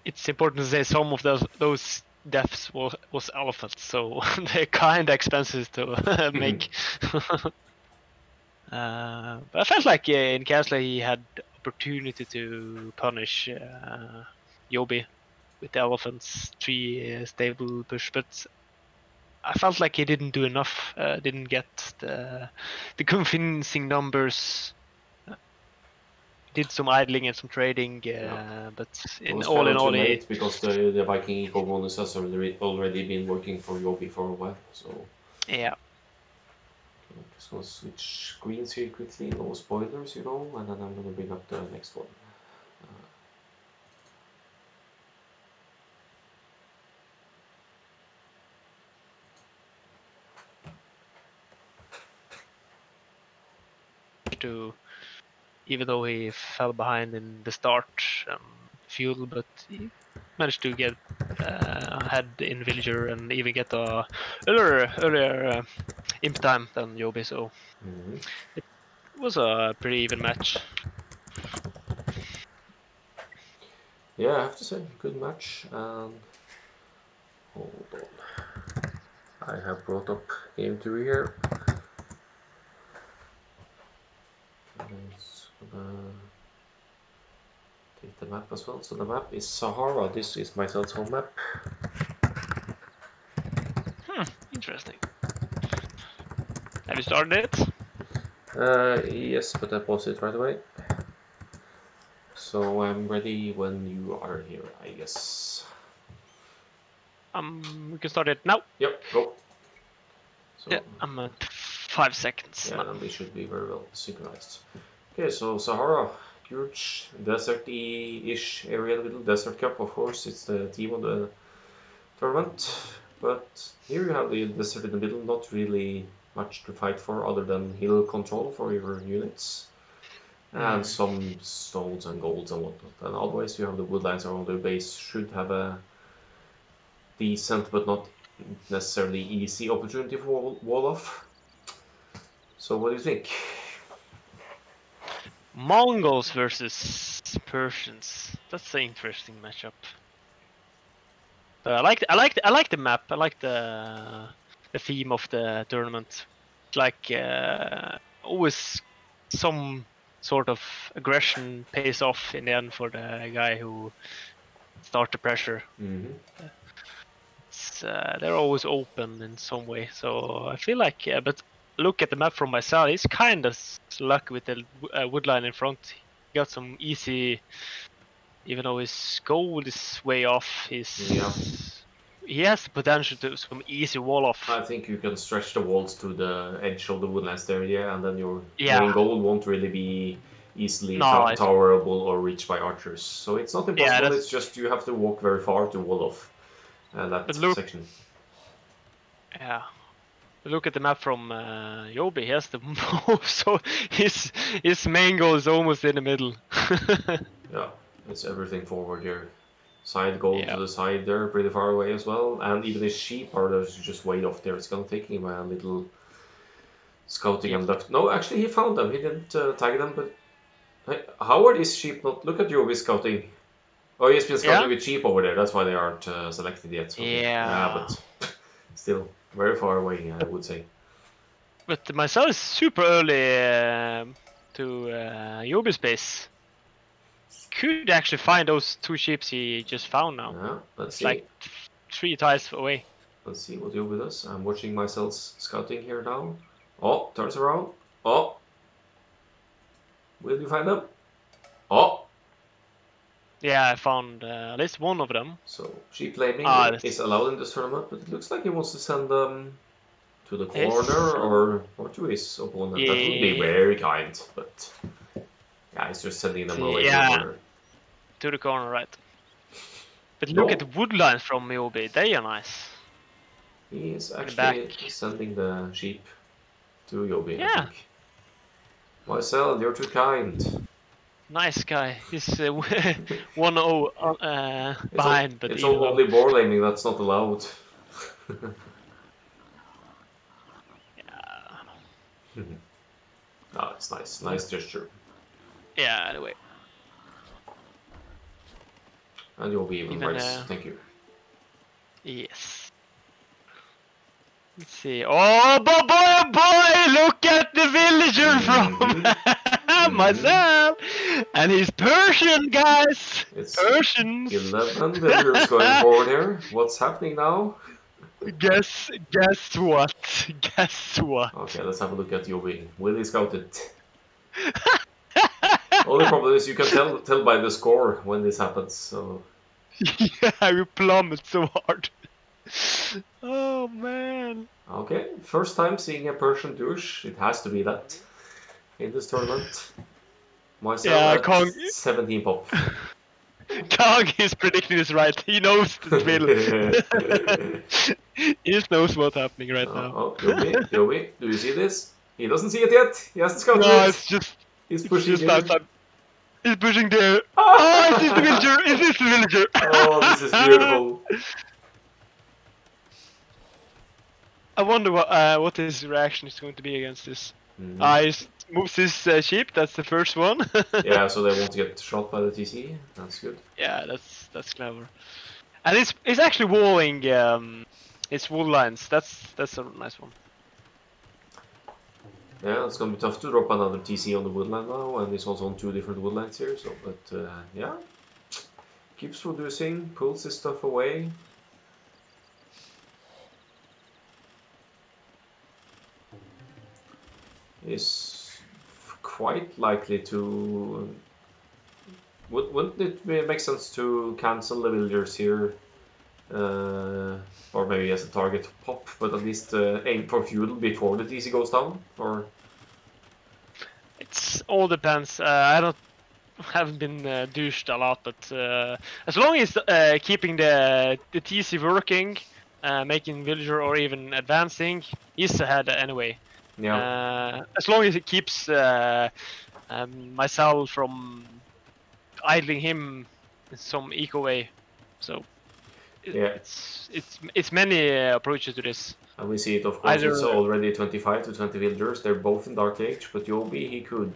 it's important to say some of those deaths was elephants, so they're kind of expensive to make. But I felt like in Castle he had opportunity to punish JoBi with the elephants, 3 stable push, but I felt like he didn't do enough. Didn't get the convincing numbers. Did some idling and some trading, but It was in kind of too all, he late because the Viking Eco bonus has already been working for JoBi for a while. So yeah. I'm just gonna switch screens here quickly, no spoilers, and then I'm gonna bring up the next one. To even though he fell behind in the start fuel, but he managed to get ahead in villager and even get a earlier imp time than JoBi. So it was a pretty even match. Yeah, I have to say, good match. And hold on, I have brought up game 2 here. Let's take the map as well. So the map is Sahara. This is Myzel's home map. Interesting. Have you started it? Yes, but I paused it right away. So I'm ready when you are here, I guess. We can start it now. Yep, go. So, Yeah, I'm at 5 seconds yeah, now. then they should be very well synchronized. Okay, so Sahara, huge desert-y-ish area, little desert cup, of course. It's the team of the tournament. But here you have the desert in the middle, not really much to fight for other than hill control for your units. And some stones and golds and whatnot. And otherwise you have the woodlands around the base, should have a decent but not necessarily easy opportunity for wall off. So what do you think? Mongols versus Persians. That's an interesting matchup. I like the map. I like the theme of the tournament. It's like always some sort of aggression pays off in the end for the guy who start the pressure. They're always open in some way. So I feel like, but look at the map from Myzel. He's kind of lucky with the woodline in front. He got some easy, even though his goal is way off. He has the potential to some easy wall off. I think you can stretch the walls to the edge of the woodlands there, and then your main goal won't really be easily towerable or reached by archers. So it's not impossible, it's just you have to walk very far to wall off that section. Yeah. Look at the map from JoBi. He has the so his main goal is almost in the middle. Yeah, it's everything forward here. Side goal to the side there, pretty far away as well. And even his sheep are just way off there. It's gonna take him a little scouting and duck. No, actually he found them. He didn't tag them, but hey, how are these sheep not? Look at JoBi scouting. Oh, he's been scouting with sheep over there. That's why they aren't selected yet. So yeah, but still very far away, I would say. But Myzel is super early to JoBi's base. Could actually find those 2 ships he just found now. Yeah, let's see. Like 3 ties away. Let's see what JoBi does. I'm watching Myzel's scouting here now. Oh, turns around. Oh. Will you find them? Oh. Yeah, I found at least one of them. So, sheep laming is allowed in this tournament, but it looks like he wants to send them to the corner or to his opponent. That would be very kind, but yeah, he's just sending them away to the corner. To the corner, right. But look at the woodlines from JoBi, they are nice. He is actually sending the sheep to JoBi, I think. Myzel, you're too kind. Nice guy. He's 1-0 behind, but it's only boar laming that's not allowed. Oh, it's nice. Nice gesture. Yeah, anyway. And you'll be even worse. Thank you. Yes. Let's see. Oh, boy! Look at the villager from Myzel! And he's Persian, guys! It's Persians! 11 villagers going forward here. What's happening now? Guess what? Guess what? Okay, let's have a look at JoBi. Will he scout it? Only problem is you can tell by the score when this happens. So yeah, we plummet so hard. Oh man. Okay, first time seeing a Persian douche. It has to be that in this tournament. Myself at 17 pop. Kong is predicting this right. He knows the drill. He just knows what's happening right now. Oh, JoBi, do you see this? He doesn't see it yet. He hasn't scouted it. It's just he's pushing outside. He's pushing there. Oh, it's the villager! It's the villager! Oh, this is beautiful. I wonder what his reaction is going to be against this. He moves his sheep. That's the first one. Yeah, so they won't get shot by the TC. That's good. Yeah, that's clever. And it's actually walling its wool lines. That's a nice one. Yeah, it's gonna be tough to drop another TC on the woodland now, and it's also on 2 different woodlands here. So, but yeah, keeps producing, pulls his stuff away. Is quite likely to. Wouldn't it make sense to cancel the villagers here, or maybe as a target pop, but at least aim for feudal before the TC goes down, or? It's all depends. I haven't been douched a lot, but as long as keeping the TC working, making villager or even advancing, he's ahead anyway. Yeah. As long as it keeps Myzel from idling him in some eco way, so it's many approaches to this. And we see it, of course. It's already 25 to 20 villagers. They're both in Dark Age, but JoBi, he could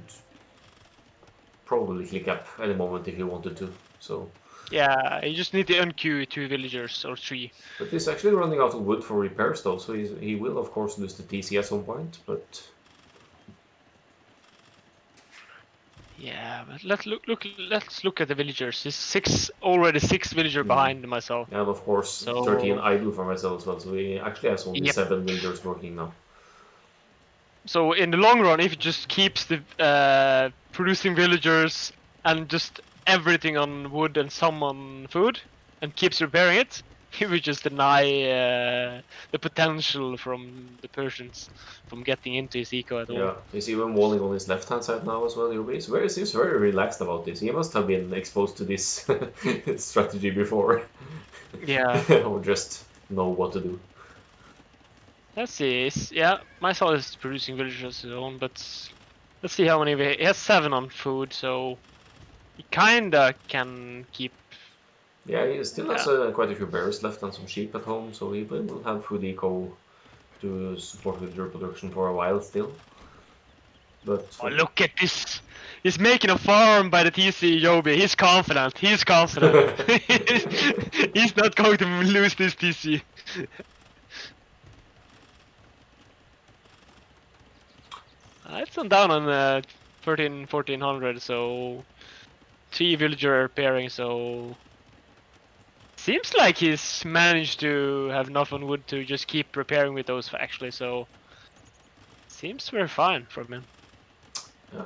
probably click up any moment if he wanted to. So. Yeah, you just need to unqueue 2 villagers or 3. But he's actually running out of wood for repairs though, so he will of course lose the TC at some point, but... Yeah, but let's look at the villagers. There's already 6 villagers behind myself. And of course, so... 13 idle for myself as well, so he actually has only Yep. 7 villagers working now. So in the long run, if it just keeps the producing villagers and just everything on wood and some on food, and keeps repairing it, he would just deny the potential from the Persians from getting into his eco at all. Yeah, he's even walling on his left hand side now as well, JoBi. So he's very relaxed about this. He must have been exposed to this strategy before. Yeah. Or just know what to do. Let's see. Yeah, Myzel is producing villagers of his own, but let's see how many he has 7 on food, so he kinda can keep. Yeah, he still has quite a few bears left and some sheep at home, so he will have food eco to support villager production for a while still. But oh, look at this! He's making a farm by the TC, JoBi. He's confident. He's confident. He's not going to lose this TC. It's down on 1400, so 3 villager pairing, so seems like he's managed to have enough on wood to just keep repairing with those actually, so seems very fine from him. Yeah.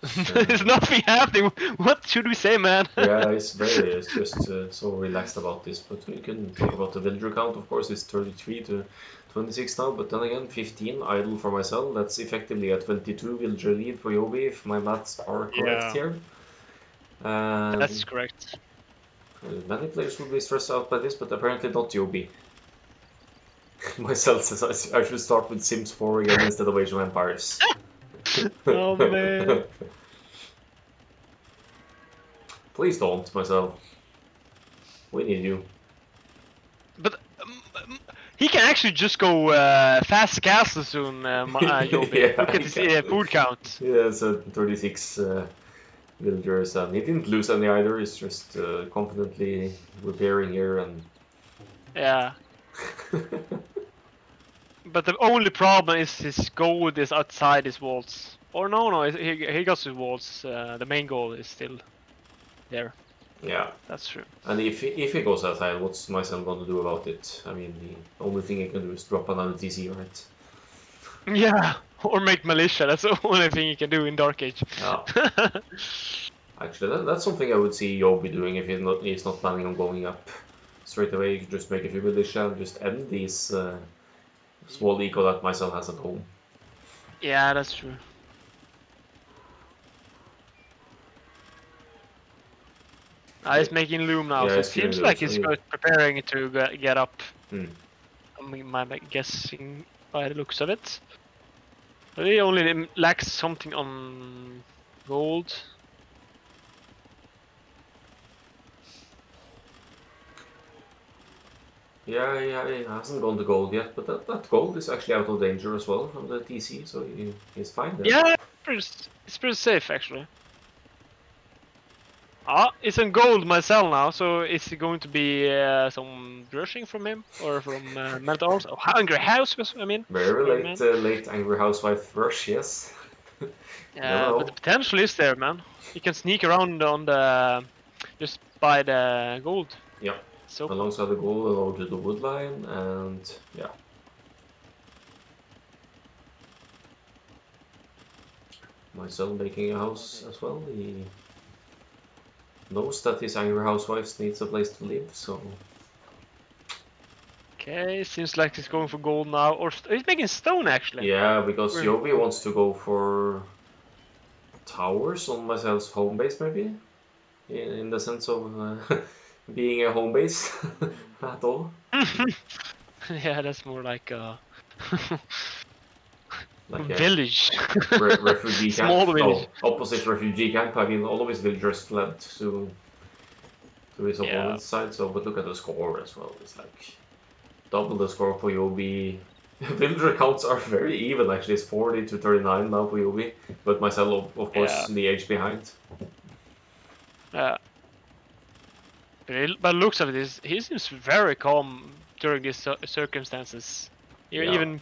There's nothing happening. What should we say, man? Yeah, it's just so relaxed about this. But we can talk about the villager count. Of course, it's 33 to 26 now. But then again, 15 idle for myself. That's effectively a 22 villager lead for JoBi, if my maths are correct here. That's correct. Many players will be stressed out by this, but apparently not JoBi. Myself says I should start with Sims 4 again instead of Age of Empires. Oh man. Please don't, Myzel. We need you. But he can actually just go fast castle soon, JoBi. Yeah, look at his food count. Yeah, so 36 villagers, and he didn't lose any either. He's just confidently repairing here and. Yeah. But the only problem is his gold is outside his walls. Or no, he got his walls. The main goal is still there. Yeah. That's true. And if he goes outside, what's Myzel going to do about it? I mean, the only thing he can do is drop another TC, right? Yeah, or make militia. That's the only thing he can do in Dark Age. Yeah. Actually, that's something I would see JoBi doing if he's not planning on going up straight away. You can just make a few militia and just end these small eco that Myzel has at home. Yeah, that's true. He's making loom now, Yeah, so it seems like he's preparing to get up. I'm guessing by the looks of it. But he only lacks something on gold. Yeah, he hasn't gone to gold yet, but that gold is actually out of danger as well from the TC, so he's fine there. Yeah, it's pretty safe actually. It's on gold Myzel now, so is it going to be some brushing from him or from Metal Arms? Oh, Angry House, I mean. Very late Angry Housewife rush, yes. Yeah, but the potential is there, man. You can sneak around on the just by the gold. Yeah. So alongside the gold and over to the wood line, and yeah. Myzel making a house as well. He knows that his angry housewife needs a place to live, so. Okay, seems like he's going for gold now, or he's making stone actually. Yeah, because JoBi wants to go for towers on Myzel's home base, maybe, in the sense of being a home base at all. Yeah, that's more like a like village. Refugee camp. Small village. No, opposite refugee camp. I mean, all of his villagers fled to his opponent's side. So, but look at the score as well. It's like double the score for JoBi, Villager counts are very even actually. It's 40 to 39 now for JoBi, but Myzel of course the age behind. But looks of this, he seems very calm during these circumstances. He even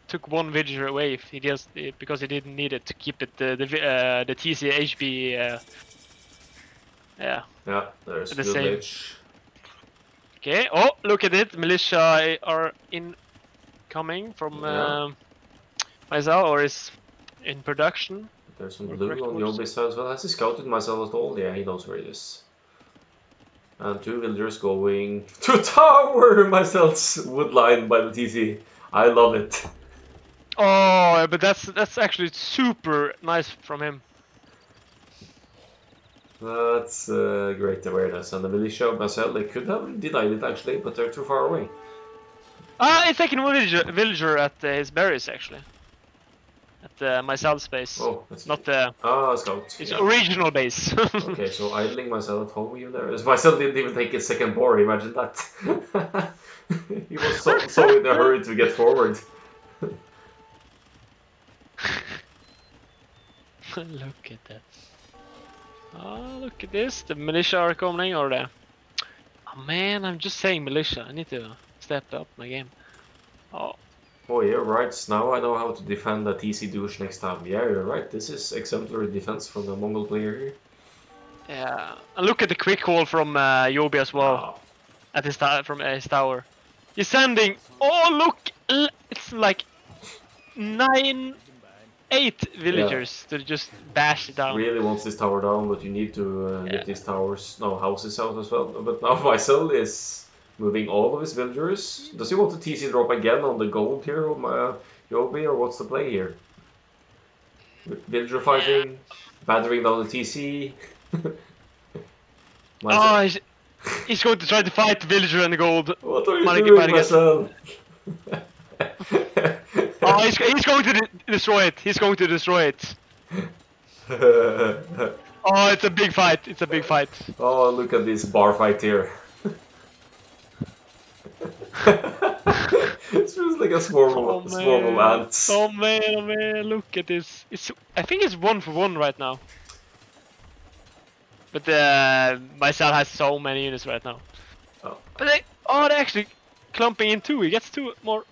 took one villager away if he just because he didn't need it to keep it the TC HB. Yeah, there's the good same. age. Okay. Oh, look at it. Militia are incoming from Myzel, or is in production. There's some blue on JoBi's side as well. Has he scouted Myzel at all? Yeah, he knows where it is. And 2 villagers going to tower Myzel's woodline by the TC. I love it. Oh, but that's actually super nice from him. That's great awareness. And the militia of Myzel, they could have denied it actually, but they're too far away. He's taking one villager at his berries actually. At Myzel's base. Oh, that's not the scout. His original base. Okay, so idling Myzel at home even there. Myzel didn't even take his second boar, imagine that. He was so in a hurry to get forward. Look at that. Oh, look at this. The militia are coming, or the... Oh man, I'm just saying militia. I need to step up my game. Oh, you're right. Now I know how to defend a TC douche next time. Yeah, you're right. This is exemplary defense from the Mongol player here. Yeah, and look at the quick call from JoBi as well. At his from his tower. He's sending... Oh, look! It's like 8 villagers to just bash it down. Really wants this tower down, but you need to get these houses out as well. But now Myzel is moving all of his villagers. Does he want to TC drop again on the gold here of JoBi, or what's the play here? Villager fighting, battering down the TC. Oh, he's going to try to fight the villager and the gold. What are you doing, Myzel? Oh, he's going to destroy it. He's going to destroy it. Oh, it's a big fight. It's a big fight. Oh, look at this bar fight here. It feels like a swarm of ants. Oh man, look at this. I think it's 1-for-1 right now. But Myzel has so many units right now. Oh. But they're actually clumping in 2. He gets 2 more.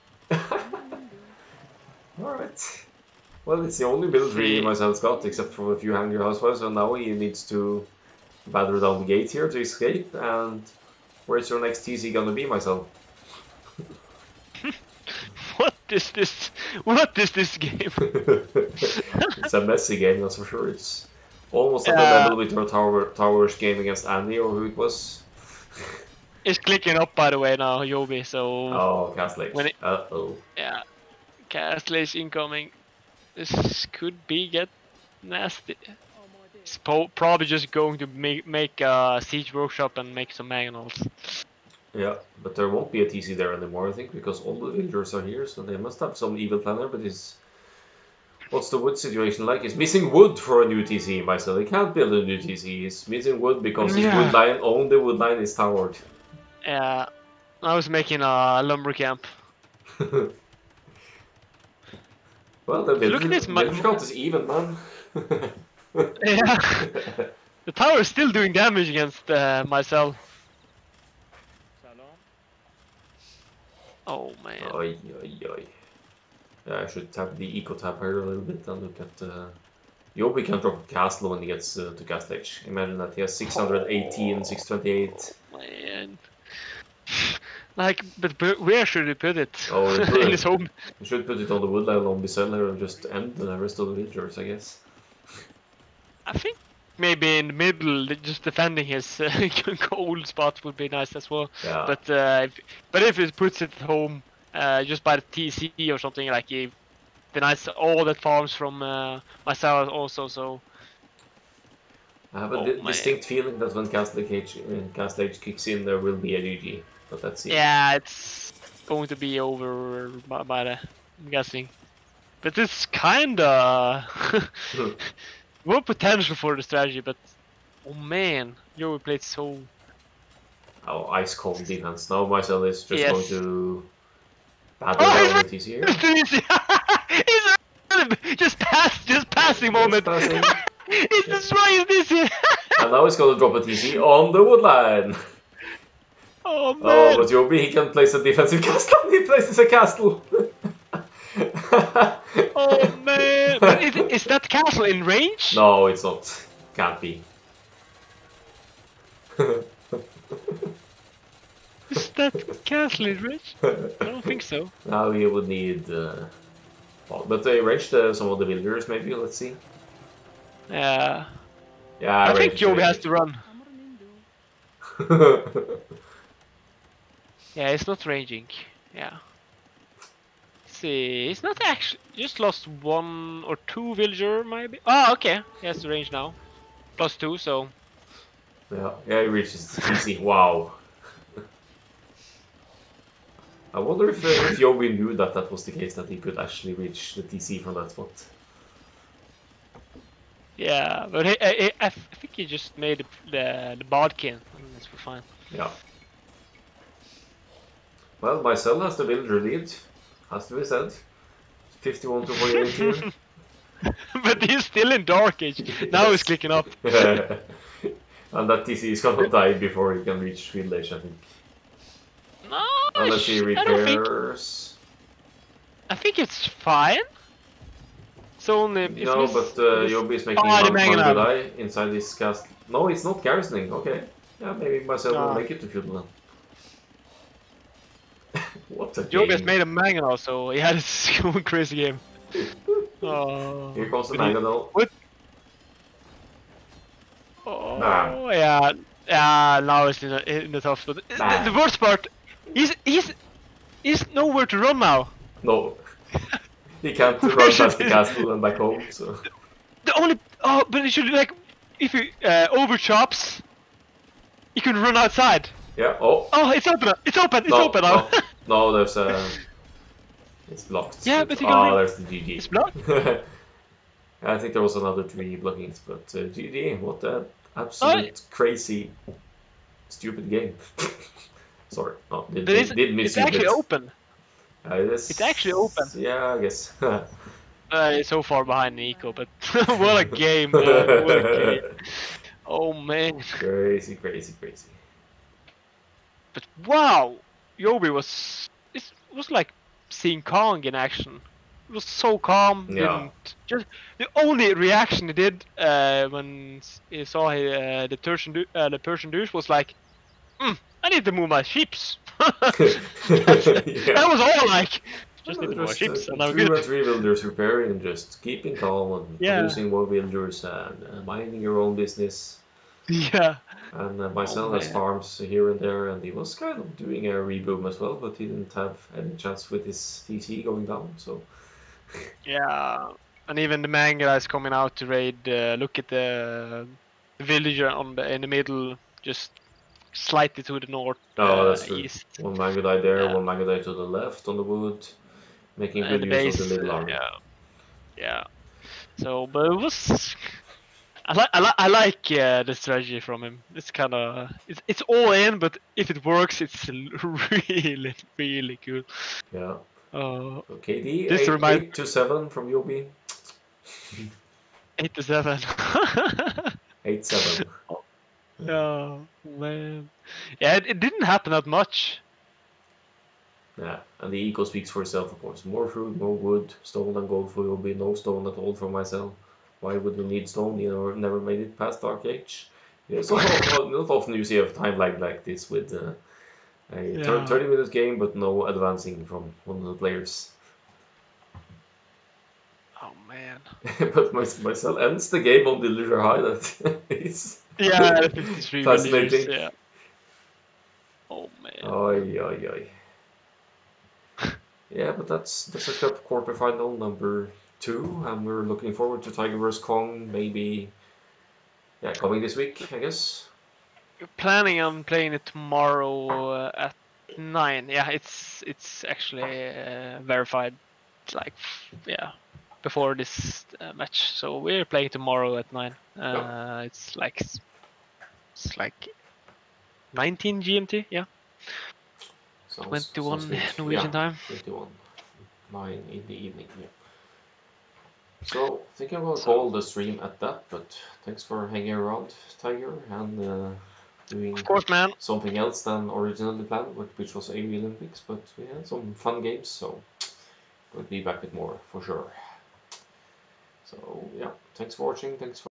Alright. Well, it's the only build really Myzel's got, except for a few Hangry Housewives, so now he needs to batter down the gate here to escape, and where's your next TC gonna be, Myzel? What is this? What is this game? It's a messy game, that's for sure. It's almost at the level with your Towers game against Andy, or who it was. It's clicking up, by the way, now, JoBi, so... Oh, Castlage. Uh-oh. Yeah. Castlage incoming. This could get nasty. It's probably just going to make a siege workshop and make some magnals. Yeah, but there won't be a TC there anymore, I think, because all the villagers are here, so they must have some evil planner, but what's the wood situation like? He's missing wood for a new TC, Myzel. He can't build a new TC. He's missing wood because his wood line, only wood line is towered. Yeah, I was making a lumber camp. Well, the village count is even, man. Yeah, the tower is still doing damage against Myzel. Oh man. Oi, oi, oi. Yeah, I should tap the eco tab here a little bit and look at. JoBi can drop a castle when he gets to Castlage. Imagine that he has 618, 628. Oh, man. Like, but where should he put it? Oh, in his home. You should put it on the wood line on Myzel here and just end the rest of the villagers, I guess. I think maybe in the middle, just defending his gold spot would be nice as well. Yeah. But if he puts it at home, just by the TC or something, like he denies all that farms from Myzel also. So I have a distinct feeling that when Castlage kicks in, there will be a GG. But let's see. Yeah, it's going to be over by the, I'm guessing. But it's kinda more potential for the strategy, but oh man, JoBi played so... Oh, ice cold defense. Now Myzel is just going to Bad Oh, on the TC here. He's just passing moment. Passing. He's destroying this here. And now he's gonna drop a TC on the wood line. Oh man. Oh, but JoBi, he can place a defensive castle. He places a castle. Oh man. But is that castle in range? No, it's not. Can't be. Is that castle in range? I don't think so. Now you would need. But they ranged some of the villagers, maybe. Let's see. Yeah. Yeah, I think JoBi has to run. Yeah, it's not ranging. Yeah. Let's see, it's not actually. Just lost 1 or 2 villager, maybe. Oh, okay. He has the range now. +2, so. Yeah, he reaches TC. Wow. I wonder if JoBi knew that was the case, that he could actually reach the TC from that spot. Yeah, but I think he just made the bodkin. That's fine. Yeah. Well, Myzel has the villager lead, has to be said. 51 to 48 here. But he's still in Dark Age. Now he's clicking up. And that TC is gonna die before he can reach field age, I think. No, Unless he repairs. I think it's fine. So only. No, but JoBi is making one good eye inside this cast. No, it's not garrisoning. Okay. Yeah, maybe Myzel will make it to field then. What a game. JoBi has made a mangonel, so he had a crazy game. Oh. Here comes the mangonel. What? Oh, yeah. Yeah, now it's in the tough spot. The worst part, he's nowhere to run now. No. He can't run past the castle and back home, so. The only. Oh, but it should, like, if he over chops, you can run outside. Yeah, oh. Oh, it's open! It's open! It's open now! No, there's it's blocked. Yeah, but you can there's the GG. It's blocked? I think there was another 3 blockings, but GG, what an absolute crazy, stupid game. Sorry, no, did miss it's actually open. It's actually open. Yeah, I guess. It's so far behind Nico, but what a game, man. What a game. Oh, man. Crazy, crazy, crazy. But wow, JoBi was like seeing Kong in action. It was so calm. Yeah. Just the only reaction he did when he saw the Persian douche was like, I need to move my ships. That was all like. Just need to move my ships, and I'm good. 2 and 3 villagers repairing and just keeping calm and producing more villagers and minding your own business. Yeah. And Myzel has farms here and there, and he was kind of doing a reboom as well, but he didn't have any chance with his TC going down, so. Yeah, and even the manga is coming out to raid. Look at the villager in the middle, just slightly to the north. Oh, that's true. East. One manga die there, one manga die to the left on the wood, making good use of the little army. Yeah. So, but it was. I like the strategy from him. It's kind of it's all in, but if it works, it's really really cool. Yeah. KD, 8 to 7 from JoBi. 8 to 7. 8-7. Oh man. Yeah, it didn't happen that much. Yeah, and the eco speaks for itself, of course. More fruit, more wood, stone and gold for JoBi, no stone at all for Myzel. Why would we need stone? You never made it past Dark Age. Yeah, so not often you see a time like this with a 30-minute game, but no advancing from one of the players. Oh man. But Myzel ends the game on villager high. That is. Yeah, 53 fascinating. Yeah. Oh man. Oi. Yeah, but that's a cup quarterfinal number 2, and we're looking forward to Tiger vs Kong, maybe coming this week, I guess. We're planning on playing it tomorrow at 9. Yeah, it's actually verified. It's like before this match, so we're playing tomorrow at 9. It's like 19 GMT. Yeah. Sounds 21 good. Norwegian Yeah, time. 21, 9 in the evening. Yeah. So I think I'm gonna So, call the stream at that. But thanks for hanging around, Tiger, and of doing course, man. something else than originally planned, which was AOE Olympics. But we had some fun games, so we'll be back with more for sure. So yeah, thanks for watching. Thanks for